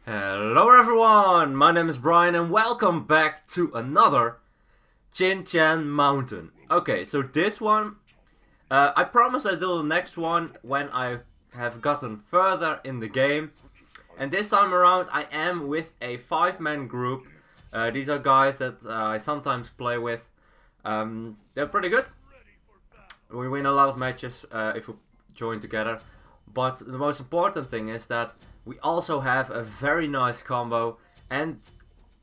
Hello everyone, my name is Brian and welcome back to another Chin Chan Mountain. Okay, so this one, I promise I'll do the next one when I have gotten further in the game. And this time around I am with a 5-man group. These are guys that I sometimes play with. They're pretty good. We win a lot of matches if we join together. But the most important thing is that we also have a very nice combo, and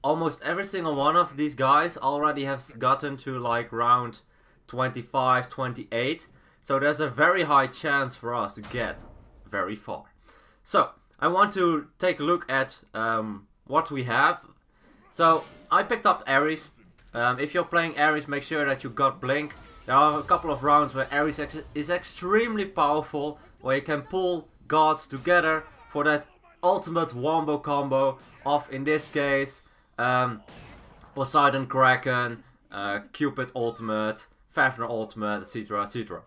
almost every single one of these guys already has gotten to like round 25, 28. So there's a very high chance for us to get very far. So I want to take a look at what we have. So I picked up Ares. If you're playing Ares, make sure that you got Blink. There are a couple of rounds where Ares is extremely powerful, where you can pull gods together for that ultimate wombo combo of, in this case, Poseidon Kraken, Cupid ultimate, Fafnir ultimate, etc, etc.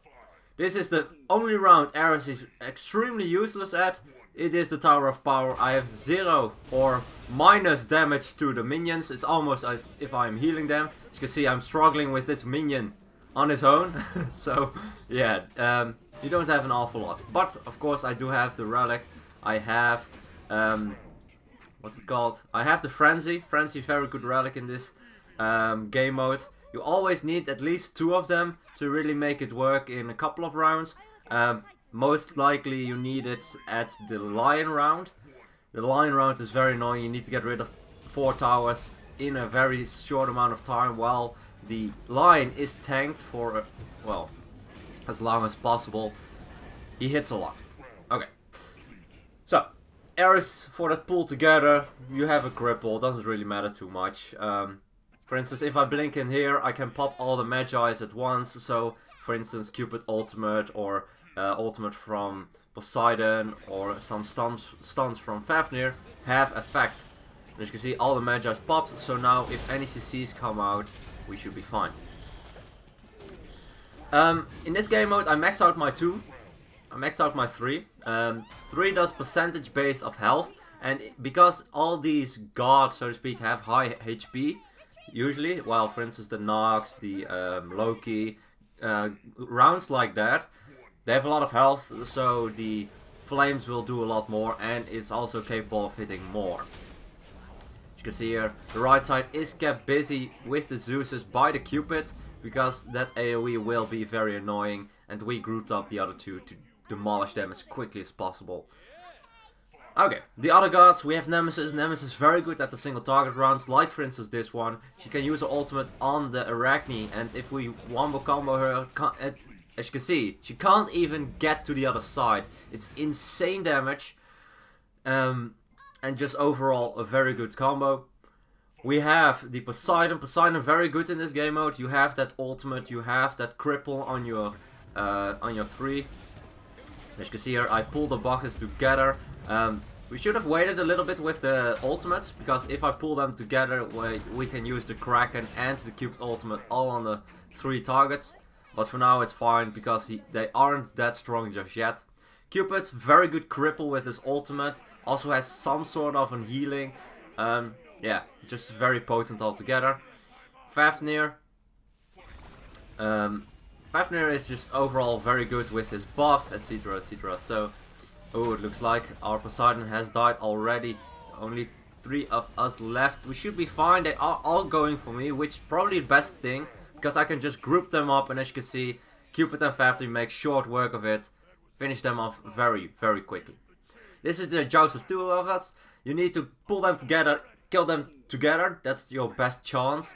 This is the only round Ares is extremely useless at. It is the Tower of Power. I have 0 or minus damage to the minions. It's almost as if I'm healing them. As you can see, I'm struggling with this minion on his own. So yeah, you don't have an awful lot. But of course I do have the relic. I have what's it called? I have the Frenzy. Frenzy, very good relic in this game mode. You always need at least 2 of them to really make it work in a couple of rounds. Most likely you need it at the Lion round. The Lion round is very annoying. You need to get rid of 4 towers in a very short amount of time, while the Lion is tanked for, well, as long as possible. He hits a lot. Okay. So, Ares, for that pull together, you have a cripple. Doesn't really matter too much. For instance, if I blink in here, I can pop all the Magi's at once. So, for instance, Cupid ultimate, or ultimate from Poseidon, or some stuns from Fafnir have effect. As you can see, all the Magi's popped. So now, if any CCs come out, we should be fine. In this game mode, I maxed out my 2. I maxed out my 3. 3 does percentage base of health, and because all these gods, so to speak, have high HP, usually, well, for instance, the Nox, the Loki, rounds like that, they have a lot of health, so the flames will do a lot more, and it's also capable of hitting more. As you can see here, the right side is kept busy with the Zeuses by the Cupid, because that AoE will be very annoying, and we grouped up the other 2 to demolish them as quickly as possible. Okay, the other gods, we have Nemesis. Nemesis is very good at the single target rounds, like for instance this one. She can use her ultimate on the Arachne, and if we wombo combo her, as you can see, she can't even get to the other side. It's insane damage, and just overall a very good combo. We have the Poseidon. Poseidon very good in this game mode. You have that ultimate, you have that cripple on your 3. As you can see here, I pull the boxes together. We should have waited a little bit with the ultimates, because if I pull them together, we can use the Kraken and the Cupid ultimate all on the 3 targets. But for now it's fine, because they aren't that strong just yet. Cupid, very good cripple with his ultimate. Also has some sort of an healing. Yeah, just very potent altogether. Fafnir. Fafnir is just overall very good with his buff, etc, etc. So, oh, it looks like our Poseidon has died already. Only 3 of us left. We should be fine. They are all going for me, which is probably the best thing, because I can just group them up, and as you can see, Cupid and Fafnir make short work of it. Finish them off very, very quickly. This is the joust of 2 of us. You need to pull them together, kill them together. That's your best chance.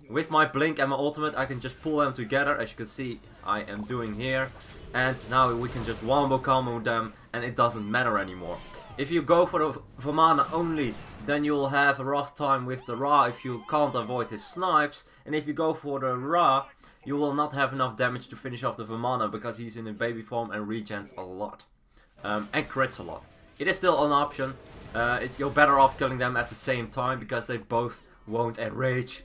With my blink and my ultimate, I can just pull them together, as you can see I am doing here. And now we can just wombo combo them, and it doesn't matter anymore. If you go for the Vamana only, then you'll have a rough time with the Ra if you can't avoid his snipes. And if you go for the Ra, you will not have enough damage to finish off the Vamana, because he's in a baby form and regens a lot. And crits a lot. It is still an option. You're better off killing them at the same time, because they both won't enrage.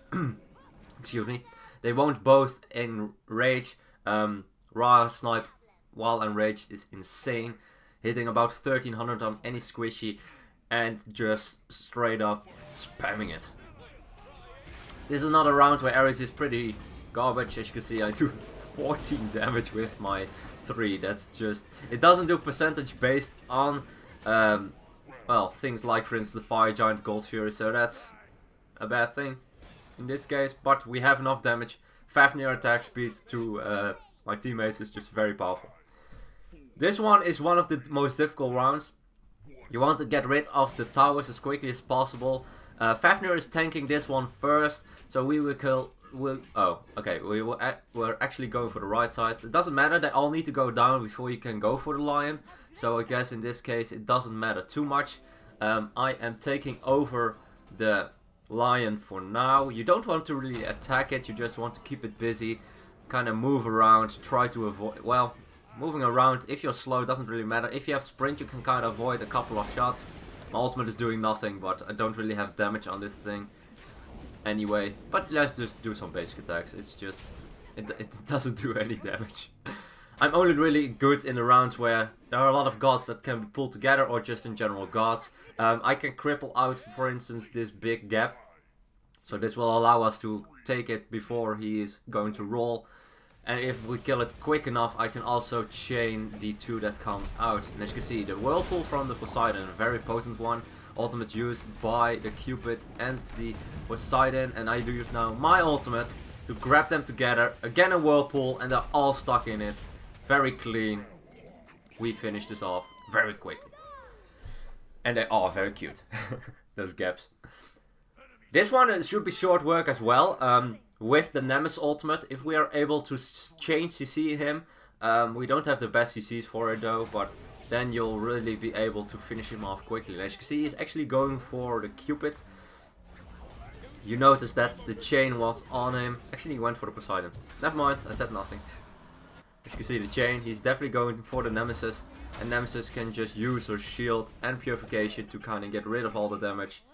Excuse me. They won't both enrage. Ra snipe while enraged is insane. Hitting about 1300 on any squishy. and just straight up spamming it. This is another round where Ares is pretty garbage. As you can see, I do 14 damage with my 3. That's just... It doesn't do percentage based on, well, things like, for instance, the Fire Giant Gold Fury, so that's a bad thing in this case. But we have enough damage. Fafnir attack speed to my teammates is just very powerful. This one is one of the most difficult rounds. You want to get rid of the towers as quickly as possible. Fafnir is tanking this one first, so we will kill... oh, okay, we're actually going for the right side. It doesn't matter, they all need to go down before you can go for the lion. So I guess in this case it doesn't matter too much. I am taking over the lion for now. You don't want to really attack it, you just want to keep it busy. Kind of move around, try to avoid... Well, moving around, if you're slow, doesn't really matter. If you have sprint, you can kind of avoid a couple of shots. My ultimate is doing nothing, but I don't really have damage on this thing anyway. But let's just do some basic attacks. It's just... It doesn't do any damage. I'm only really good in the rounds where there are a lot of gods that can be pulled together, or just in general gods. I can cripple out, for instance, this big gap. So this will allow us to take it before he is going to roll. And if we kill it quick enough, I can also chain the 2 that comes out. And as you can see, the Whirlpool from the Poseidon, a very potent one. Ultimate used by the Cupid and the Poseidon. And I do use now my ultimate to grab them together. Again a Whirlpool, and they're all stuck in it. Very clean. We finish this off very quickly. And they are very cute. Those gaps. This one should be short work as well. With the Nemesis ultimate, if we are able to change CC him, we don't have the best CCs for it though, but then you'll really be able to finish him off quickly. And as you can see, he's actually going for the Cupid. You notice that the chain was on him. Actually, he went for the Poseidon. Never mind, I said nothing. As you can see, the chain, he's definitely going for the Nemesis. And Nemesis can just use her shield and purification to kind of get rid of all the damage.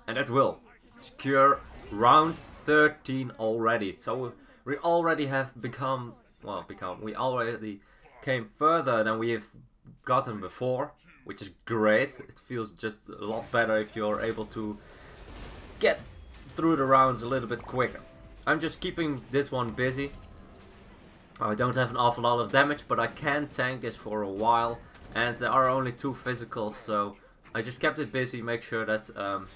And that will secure round 13 already. So we already have become, well, we already came further than we have gotten before, which is great. It feels just a lot better if you're able to get through the rounds a little bit quicker. I'm just keeping this one busy. I don't have an awful lot of damage, but I can tank this for a while, and there are only 2 physicals, so I just kept it busy, make sure that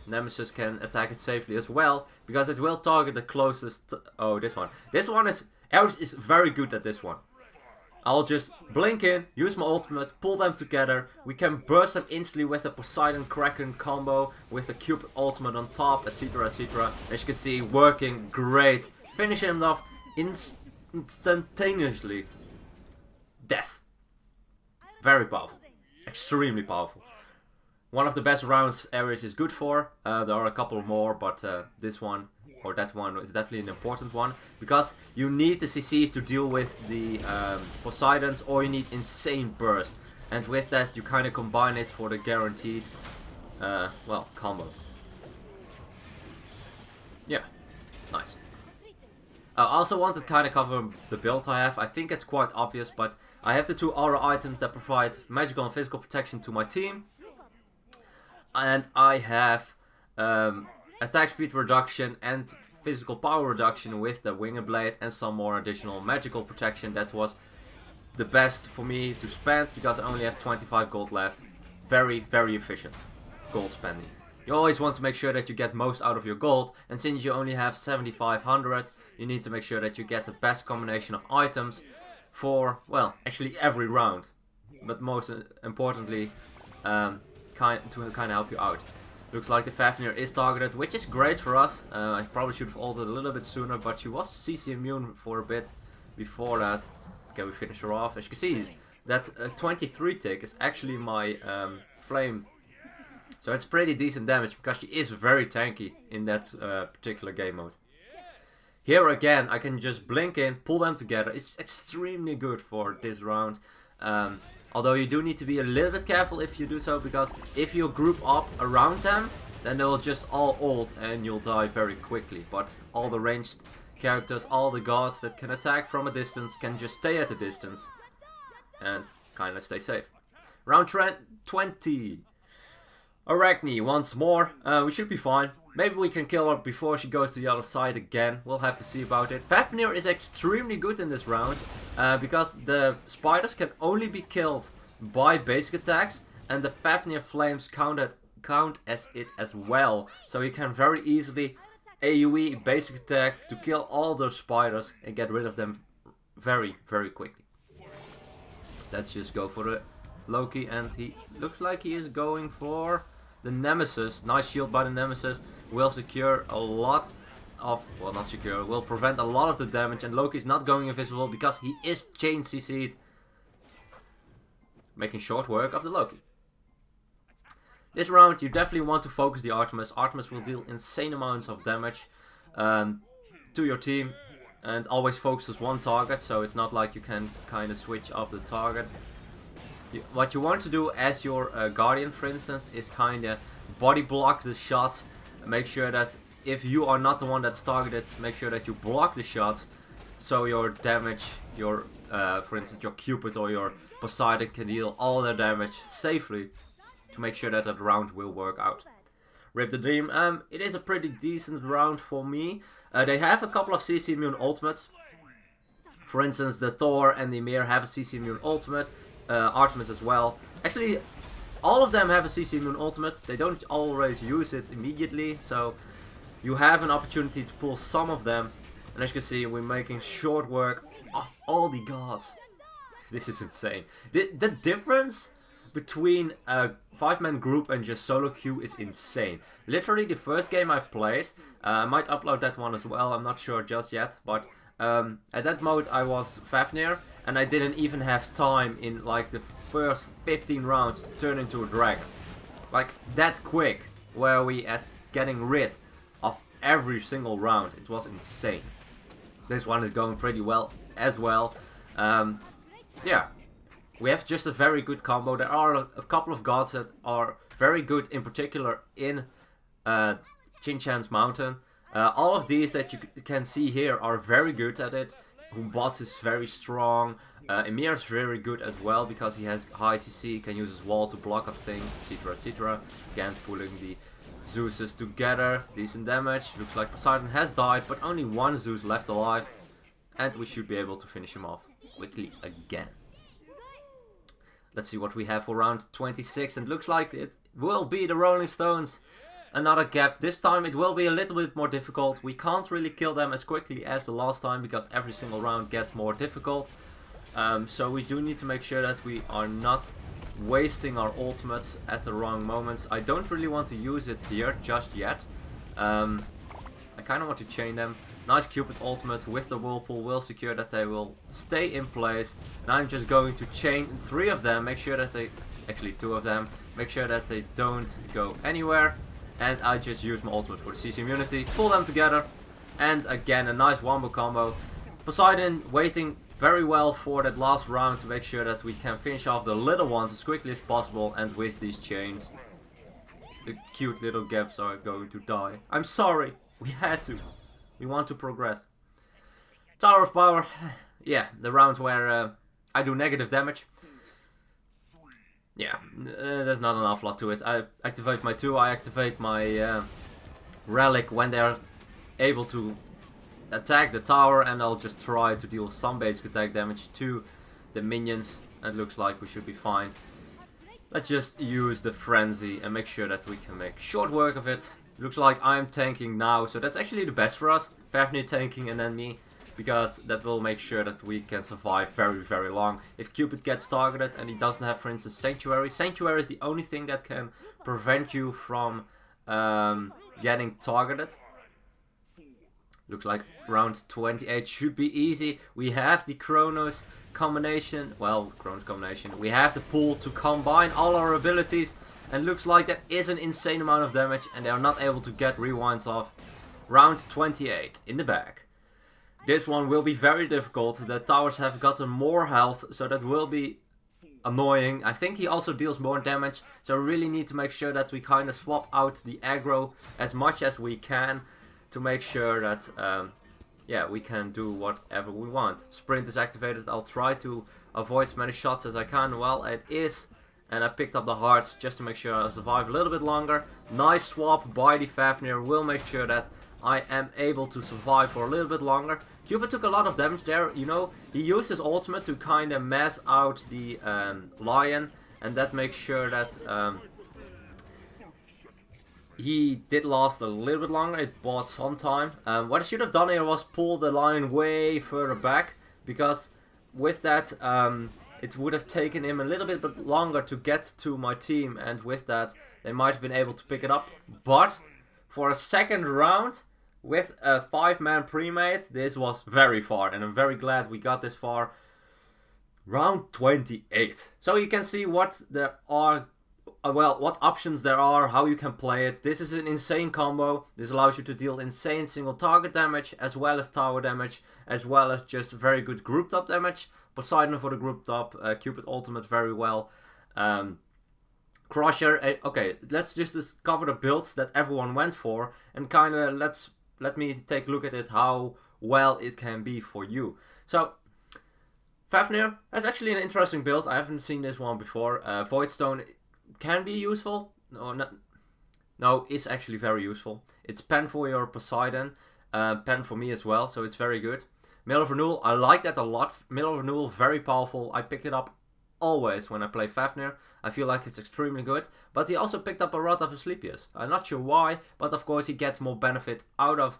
Nemesis can attack it safely as well, because it will target the closest... Oh, this one. This one is... Ares is very good at this one. I'll just blink in, use my ultimate, pull them together. We can burst them instantly with the Poseidon Kraken combo, with the Cupid ultimate on top, etc, etc. As you can see, working great. Finish him off instantaneously. Death. Very powerful. Extremely powerful. One of the best rounds Ares is good for. There are a couple more, but this one or that one is definitely an important one, because you need the CCs to deal with the Poseidons, or you need insane burst, and with that you kind of combine it for the guaranteed well, combo. Yeah, nice. I also wanted to kind of cover the build I have. I think it's quite obvious, but I have the 2 aura items that provide magical and physical protection to my team. And I have attack speed reduction and physical power reduction with the Winged Blade, and some more additional magical protection. That was the best for me to spend, because I only have 25 gold left. Very, very efficient gold spending. You always want to make sure that you get most out of your gold, and since you only have 7,500, you need to make sure that you get the best combination of items for, well, actually every round. But most importantly, to kind of help you out. Looks like the Fafnir is targeted, which is great for us. I probably should have ulted a little bit sooner, but she was CC immune for a bit before that. Okay, we finish her off. As you can see, that 23 tick is actually my flame. So it's pretty decent damage, because she is very tanky in that particular game mode. Here again, I can just blink in, pull them together. It's extremely good for this round. Although you do need to be a little bit careful if you do so, because if you group up around them, then they'll just all ult and you'll die very quickly. But all the ranged characters, all the gods that can attack from a distance, can just stay at a distance and kind of stay safe. Round 20. Arachne once more. We should be fine. Maybe we can kill her before she goes to the other side again. We'll have to see about it. Fafnir is extremely good in this round. Because the spiders can only be killed by basic attacks. And the Fafnir flames count as it as well. So you can very easily AoE basic attack to kill all those spiders and get rid of them very, very quickly. Let's just go for the Loki, and he looks like he is going for the Nemesis. Nice shield by the Nemesis. Will secure a lot of, well, not secure, will prevent a lot of the damage, and Loki's not going invisible because he is chain CC'd. Making short work of the Loki. This round you definitely want to focus the Artemis. Artemis will deal insane amounts of damage to your team. And always focuses one target, so it's not like you can kind of switch off the target. What you want to do as your Guardian, for instance, is kind of body block the shots. Make sure that if you are not the one that's targeted, make sure that you block the shots. So your damage, for instance, your Cupid or your Poseidon can deal all their damage safely. To make sure that round will work out. Rip the Dream. It is a pretty decent round for me. They have a couple of CC immune ultimates. For instance, the Thor and the Ymir have a CC immune ultimate. Artemis as well. Actually, all of them have a CC immune ultimate. They don't always use it immediately, so you have an opportunity to pull some of them. And as you can see, we're making short work of all the gods. This is insane. The difference between a 5-man group and just solo queue is insane. Literally the first game I played, I might upload that one as well, I'm not sure just yet, but at that mode I was Fafnir and I didn't even have time in like the first 15 rounds to turn into a dragon. Like that quick were we at getting rid of every single round. It was insane. This one is going pretty well as well. Yeah. We have just a very good combo. There are a couple of gods that are very good, in particular in Chinchan's Mountain. All of these that you can see here are very good at it. Humbots is very strong. Ymir is very good as well because he has high CC, can use his wall to block off things, etc, etc. Again, pulling the Zeuses together. Decent damage. Looks like Poseidon has died, but only one Zeus left alive. And we should be able to finish him off quickly again. Let's see what we have for round 26, and looks like it will be the Rolling Stones. Another gap. This time it will be a little bit more difficult. We can't really kill them as quickly as the last time because every single round gets more difficult. So we do need to make sure that we are not wasting our ultimates at the wrong moments. I don't really want to use it here just yet. I kind of want to chain them. Nice Cupid ultimate with the Whirlpool will secure that they will stay in place. And I'm just going to chain 3 of them, make sure that they, actually 2 of them, make sure that they don't go anywhere. And I just use my ultimate for the CC immunity, pull them together. And again, a nice wombo combo. Poseidon waiting very well for that last round to make sure that we can finish off the little ones as quickly as possible. And with these chains, the cute little gaps are going to die. I'm sorry, we had to. We want to progress. Tower of Power. Yeah, the round where I do negative damage. Yeah, there's not an awful lot to it. I activate my 2, I activate my relic when they're able to attack the tower, and I'll just try to deal some basic attack damage to the minions. It looks like we should be fine. Let's just use the frenzy and make sure that we can make short work of it. Looks like I'm tanking now, so that's actually the best for us. Fafnir tanking and then me, because that will make sure that we can survive very, very long. If Cupid gets targeted and he doesn't have, for instance, Sanctuary. Sanctuary is the only thing that can prevent you from getting targeted. Looks like round 28 should be easy. We have the Chronos combination. Well, Chronos combination. We have the pool to combine all our abilities. And looks like that is an insane amount of damage. And they are not able to get rewinds off. Round 28 in the bag. This one will be very difficult. The towers have gotten more health. So that will be annoying. I think he also deals more damage. So we really need to make sure that we kind of swap out the aggro as much as we can. To make sure that, yeah, we can do whatever we want. Sprint is activated. I'll try to avoid as many shots as I can. Well, it is and I picked up the hearts just to make sure I survive a little bit longer. Nice swap by the Fafnir will make sure that I am able to survive for a little bit longer. Cupid took a lot of damage there, you know, he used his ultimate to kind of mess out the lion, and that makes sure that he did last a little bit longer. It bought some time. What I should have done here was pull the lion way further back, because with that it would have taken him a little bit longer to get to my team, and with that they might have been able to pick it up. But for a second round with a 5-man pre-made, this was very far, and I'm very glad we got this far. Round 28. So you can see what there are, well, what options there are, how you can play it. This is an insane combo. This allows you to deal insane single target damage, as well as tower damage, as well as just very good group top damage. Poseidon for the group top, Cupid ultimate very well. Crusher, okay, let's just discover the builds that everyone went for, and kind of let me take a look at it, how well it can be for you. So, Fafnir, that's actually an interesting build. I haven't seen this one before. Voidstone can be useful. No, it's actually very useful. It's pen for your Poseidon, pen for me as well, so it's very good. Mill of Renewal, I like that a lot. Mill of Renewal, very powerful. I pick it up always when I play Fafnir. I feel like it's extremely good. But he also picked up a Rod of Asclepius. I'm not sure why, but of course he gets more benefit out of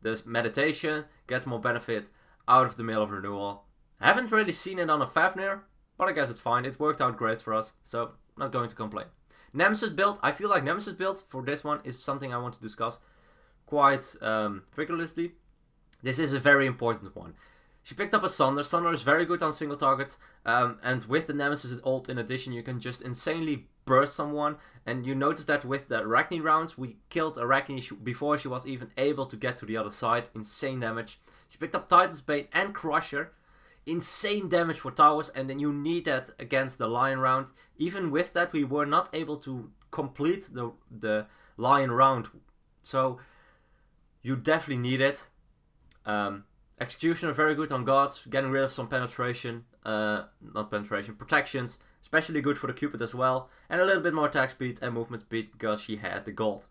this meditation, gets more benefit out of the Mill of Renewal. I haven't really seen it on a Fafnir, but I guess it's fine. It worked out great for us, so not going to complain. Nemesis build, I feel like Nemesis build for this one is something I want to discuss quite rigorously. This is a very important one. She picked up a Sunder. Sunder is very good on single target, and with the Nemesis ult in addition, you can just insanely burst someone. And you notice that with the Arachne rounds, we killed Arachne before she was even able to get to the other side. Insane damage. She picked up Titan's Bane and Crusher. Insane damage for towers, and then you need that against the Lion round. Even with that, we were not able to complete the Lion round, so you definitely need it. Executioner, very good on gods, getting rid of some penetration, not penetration, protections, especially good for the Cupid as well, and a little bit more attack speed and movement speed because she had the gold.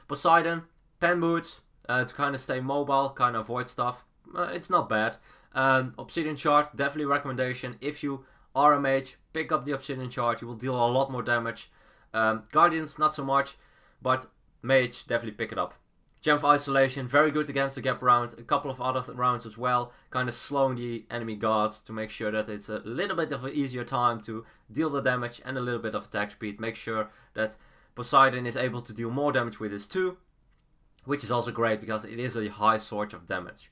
Poseidon, pen boots, to kind of stay mobile, kind of avoid stuff, it's not bad. Obsidian Shard, definitely recommendation. If you are a mage, pick up the Obsidian Shard, you will deal a lot more damage. Guardians, not so much, but mage, definitely pick it up. Gem of Isolation, very good against the gap round, a couple of other rounds as well, kind of slowing the enemy guards to make sure that it's a little bit of an easier time to deal the damage and a little bit of attack speed. Make sure that Poseidon is able to deal more damage with his 2, which is also great because it is a high source of damage.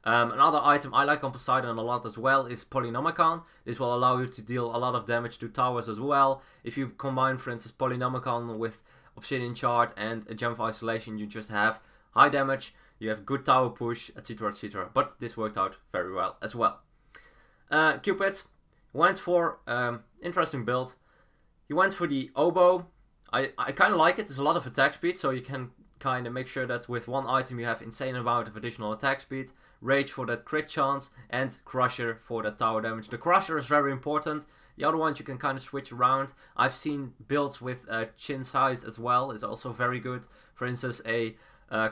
Another item I like on Poseidon a lot as well is Polynomicon. This will allow you to deal a lot of damage to towers as well. If you combine, for instance, Polynomicon with Obsidian Shard and a Gem of Isolation, you just have high damage, you have good tower push, etc, etc. But this worked out very well as well. Cupid went for interesting build. He went for the Oboe. I kind of like it. There's a lot of attack speed, so you can kind of make sure that with one item you have insane amount of additional attack speed. Rage for that crit chance, and Crusher for that tower damage. The Crusher is very important. The other ones you can kind of switch around. I've seen builds with chin size as well, is also very good. For instance, a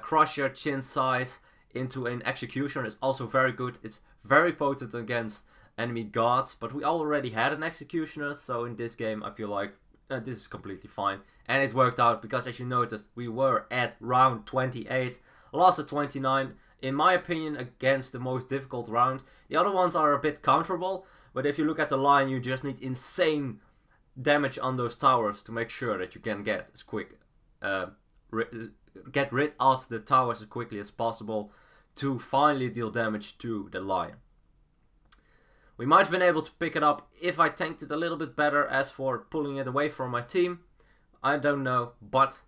Crusher chin size into an Executioner is also very good. It's very potent against enemy gods, but we already had an Executioner, so in this game I feel like this is completely fine. And it worked out because, as you noticed, we were at round 28, lost at 29. In my opinion, against the most difficult round. The other ones are a bit counterable, but if you look at the line, you just need insane damage on those towers to make sure that you can get as quick, get rid of the towers as quickly as possible to finally deal damage to the Lion. We might have been able to pick it up if I tanked it a little bit better. As for pulling it away from my team, I don't know, but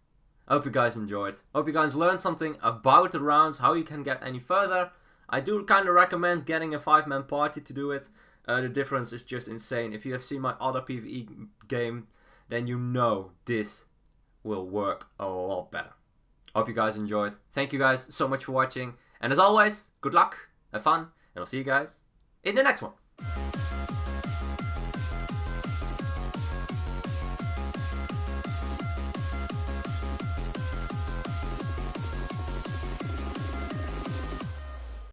I hope you guys enjoyed. Hope you guys learned something about the rounds, how you can get any further. I do kind of recommend getting a 5-man party to do it. The difference is just insane. If you have seen my other PVE game, then you know this will work a lot better. Hope you guys enjoyed. Thank you guys so much for watching. And as always, good luck, have fun, and I'll see you guys in the next one.